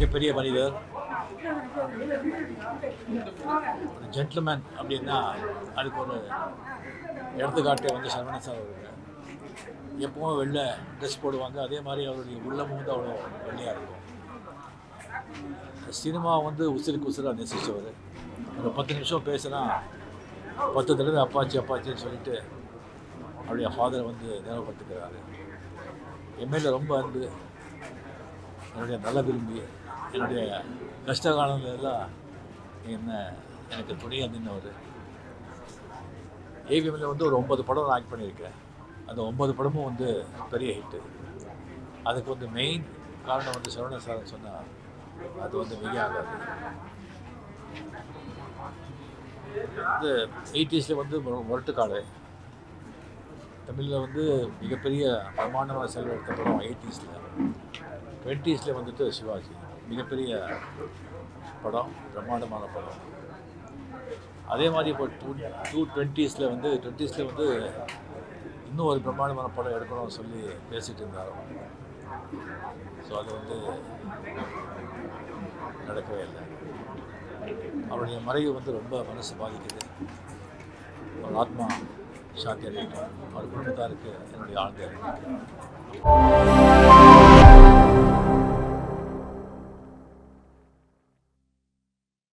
மிகப்பெரிய மனிதர், ஒரு ஜென்டில்மேன் அப்படின்னா அதுக்கு ஒரு எடுத்துக்காட்டு வந்து சரவணன் சார் அவர்கள். எப்பவும் வெள்ளை ட்ரெஸ் போடுவாங்க, அதே மாதிரி அவருடைய உள்ளமும் வந்து அவ்வளோ வெள்ளையாக இருக்கும். சினிமா வந்து உசிருக்கு உசிராக நேசித்தவர். ஒரு 10 நிமிஷம் பேசுனா 10 தடவை அப்பாச்சி அப்பாச்சின்னு சொல்லிட்டு அவருடைய ஃபாதரை வந்து நினைவுபடுத்துக்கிறாரு. என் மேலே ரொம்ப அன்பு, என்னுடைய நல்ல விரும்பி, என்னுடைய கஷ்ட காலங்களெல்லாம் எனக்கு துணையாக நின்றவர். ஏவிஎம்மில் வந்து ஒரு 9 படம் நான் ஆக்ட் பண்ணியிருக்கேன். அந்த 9 படமும் வந்து பெரிய ஹிட்டு. அதுக்கு வந்து மெயின் காரணம் வந்து சரவணன் சார்னு சொன்னால் அது வந்து மிக ஆகாது. வந்து 80s வந்து முரட்டுக்காடு தமிழில் வந்து மிகப்பெரிய பிரமாண்டமான செலவு எடுத்த படம் 80s. 20s வந்துட்டு சிவாஜி மிகப்பெரிய படம், பிரம்மாண்டமான படம். அதே மாதிரி இப்போ 20s வந்து இன்னும் ஒரு பிரம்மாண்டமான படம் எடுக்கணும்னு சொல்லி பேசிகிட்டு இருந்தார். ஸோ அது வந்து நடக்கவே இல்லை. அவருடைய மறைவு வந்து ரொம்ப மனசு பாதிக்குது. அவர் ஆத்மா சாந்தி அடையட்டும். அவர் குடும்பத்தாருக்கு என்னுடைய ஆழ்ந்த